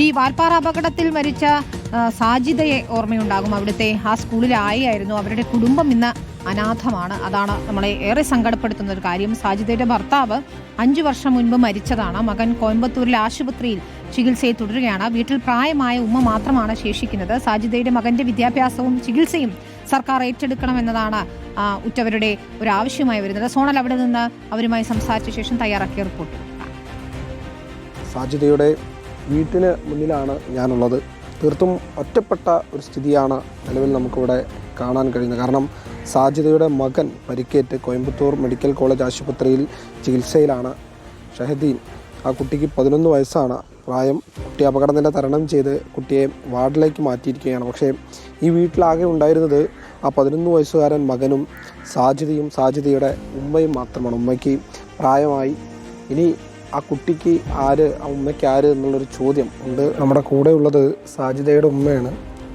ഈ വാൽപ്പാറ അപകടത്തിൽ മരിച്ച സാജിദയെ ഓർമ്മയുണ്ടാകും. അവിടുത്തെ ആ സ്കൂളിലെ ആയിരുന്നു. അവരുടെ കുടുംബം ഇന്ന് അനാഥമാണ്. അതാണ് നമ്മളെ ഏറെ സങ്കടപ്പെടുത്തുന്ന ഒരു കാര്യം. സാജിദയുടെ ഭർത്താവ് 5 വർഷം മുൻപ് മരിച്ചതാണ്. മകൻ കോയമ്പത്തൂരിലെ ആശുപത്രിയിൽ ചികിത്സയിൽ തുടരുകയാണ്. വീട്ടിൽ പ്രായമായ ഉമ്മ മാത്രമാണ് ശേഷിക്കുന്നത്. സാജിദയുടെ മകന്റെ വിദ്യാഭ്യാസവും ചികിത്സയും സർക്കാർ ഏറ്റെടുക്കണമെന്നതാണ് ഉറ്റവരുടെ ഒരു ആവശ്യമായി വരുന്നത്. സോണൽ അവിടെ നിന്ന് അവരുമായി സംസാരിച്ച ശേഷം തയ്യാറാക്കിയ റിപ്പോർട്ട്. സാജിദയുടെ വീട്ടിന് മുന്നിലാണ് ഞാനുള്ളത്. തീർത്തും ഒറ്റപ്പെട്ട ഒരു സ്ഥിതിയാണ് നിലവിൽ നമുക്കിവിടെ കാണാൻ കഴിയുന്നത്. കാരണം സാജിദയുടെ മകൻ പരിക്കേറ്റ് കോയമ്പത്തൂർ മെഡിക്കൽ കോളേജ് ആശുപത്രിയിൽ ചികിത്സയിലാണ്. ഷഹദീൻ, ആ കുട്ടിക്ക് 11 വയസ്സാണ് പ്രായം. കുട്ടി അപകടനില തരണം ചെയ്ത് കുട്ടിയെ വാർഡിലേക്ക് മാറ്റിയിരിക്കുകയാണ്. പക്ഷേ ഈ വീട്ടിലാകെ ഉണ്ടായിരുന്നത് ആ 11 വയസ്സുകാരൻ മകനും സാജിദയും സാജിദയുടെ ഉമ്മയും മാത്രമാണ്. ഉമ്മയ്ക്ക് പ്രായമായി. ഇനി ആ കുട്ടിക്ക് ആര്, ആ ഉമ്മയ്ക്ക് ആര് എന്നുള്ളൊരു ചോദ്യം ഉണ്ട്. നമ്മുടെ കൂടെ ഉള്ളത് സാജിദയുടെ ഉമ്മയാണ്.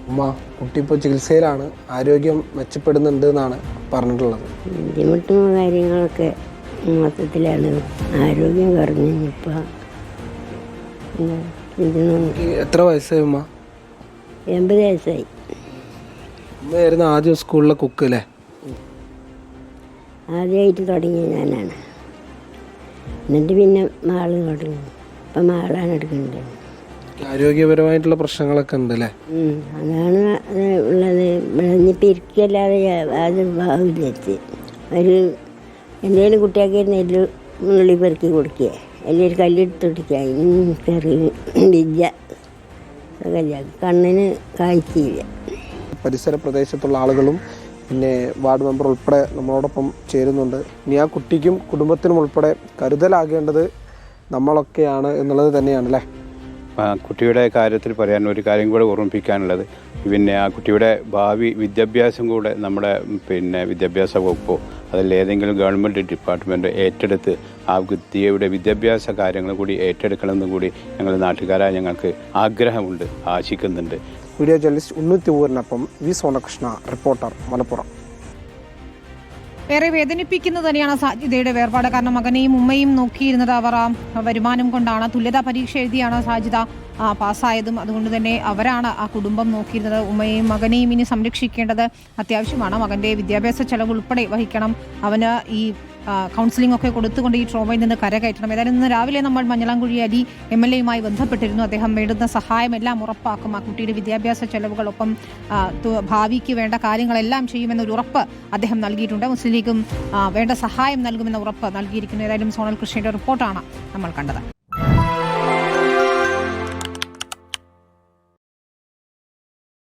ഉമ്മ, കുട്ടി ഇപ്പോൾ ചികിത്സയിലാണ്, ആരോഗ്യം മെച്ചപ്പെടുന്നുണ്ട് എന്നാണ് പറഞ്ഞിട്ടുള്ളത്. ബുദ്ധിമുട്ടും കാര്യങ്ങളൊക്കെ മൊത്തത്തിലാണ്. ആരോഗ്യം കുറഞ്ഞിപ്പോൾ. എത്ര വയസ്സായി ഉമ്മ? 80 വയസ്സായി. ഉമ്മയായിരുന്നു ആദ്യം സ്കൂളിലെ കുക്ക് അല്ലേ? ആദ്യമായിട്ട് തുടങ്ങിയ ഞാനാണ്. എന്നിട്ട് പിന്നെ മാള് തുടങ്ങി. ഇപ്പം മാളാണ് എടുക്കുന്നത്. ആരോഗ്യപരമായിട്ടുള്ള പ്രശ്നങ്ങളൊക്കെ ഉണ്ട് അല്ലേ? അതാണ് ഉള്ളത്. ഇനിയിപ്പോൾ ഇരിക്കല്ലാതെ അത് ഭാവിലെത്തി ഒരു എന്തെങ്കിലും കുട്ടിയൊക്കെ നെല്ല് നുള്ളി പെറുക്കി കൊടുക്കുക, അല്ലെങ്കിൽ കല്ലെടുത്ത് കൊടുക്കുക. ഇനി ചെറിയ വിദ്യ കണ്ണിന് കാഴ്ചയില്ല. പരിസര പ്രദേശത്തുള്ള ആളുകളും പിന്നെ വാർഡ് മെമ്പർ ഉൾപ്പെടെ നമ്മളോടൊപ്പം ചേരുന്നുണ്ട്. ഇനി ആ കുട്ടിക്കും കുടുംബത്തിനും ഉൾപ്പെടെ കരുതലാകേണ്ടത് നമ്മളൊക്കെയാണ് എന്നുള്ളത് തന്നെയാണ് അല്ലേ? കുട്ടിയുടെ കാര്യത്തിൽ പറയാൻ ഒരു കാര്യം കൂടെ ഓർമ്മിപ്പിക്കാനുള്ളത്, പിന്നെ ആ കുട്ടിയുടെ ഭാവി വിദ്യാഭ്യാസം കൂടെ നമ്മുടെ വിദ്യാഭ്യാസ വകുപ്പോ അതിൽ ഏതെങ്കിലും ഗവൺമെൻറ് ഡിപ്പാർട്ട്മെൻറ്റോ ഏറ്റെടുത്ത് ആ കുട്ടിയുടെ വിദ്യാഭ്യാസ കാര്യങ്ങൾ കൂടി ഏറ്റെടുക്കണമെന്നും കൂടി ഞങ്ങൾ നാട്ടുകാരായ ഞങ്ങൾക്ക് ആഗ്രഹമുണ്ട്, ആശിക്കുന്നുണ്ട്. വീഡിയോ ജേർണലിസ്റ്റ് ഉണ്ണുത്തി ഊരിനൊപ്പം വി സോണകൃഷ്ണ, റിപ്പോർട്ടർ, മലപ്പുറം. ഏറെ വേദനിപ്പിക്കുന്നത് തന്നെയാണ് സാജിദയുടെ വേർപാട്. കാരണം മകനെയും ഉമ്മയും നോക്കിയിരുന്നത് അവർ ആ വരുമാനം കൊണ്ടാണ്. തുല്യതാ പരീക്ഷ എഴുതിയാണ് സാജിദ പാസ്സായതും. അതുകൊണ്ട് തന്നെ അവരാണ് ആ കുടുംബം നോക്കിയിരുന്നത്. ഉമ്മയെയും മകനെയും ഇനി സംരക്ഷിക്കേണ്ടത് അത്യാവശ്യമാണ്. മകൻ്റെ വിദ്യാഭ്യാസ ചെലവ് ഉൾപ്പെടെ വഹിക്കണം. അവന് ഈ കൗൺസിലിംഗ് ഒക്കെ കൊടുത്തുകൊണ്ട് ഈ ട്രോമയിൽ നിന്ന് കരകയറ്റണം. ഏതായാലും ഇന്ന് രാവിലെ നമ്മൾ മഞ്ഞളാംകുഴി അലി MLA-യുമായി ബന്ധപ്പെട്ടിരുന്നു. അദ്ദേഹം വേണ്ടുന്ന സഹായമെല്ലാം ഉറപ്പാക്കും. ആ കുട്ടിയുടെ വിദ്യാഭ്യാസ ചെലവുകളൊപ്പം ഭാവിക്ക് വേണ്ട കാര്യങ്ങളെല്ലാം ചെയ്യുമെന്നൊരു ഉറപ്പ് അദ്ദേഹം നൽകിയിട്ടുണ്ട്. മുസ്ലിം ലീഗും വേണ്ട സഹായം നൽകുമെന്ന ഉറപ്പ് നൽകിയിരിക്കുന്നു. ഏതായാലും സോണൽ കൃഷ്ണയുടെ റിപ്പോർട്ടാണ് നമ്മൾ കണ്ടത്.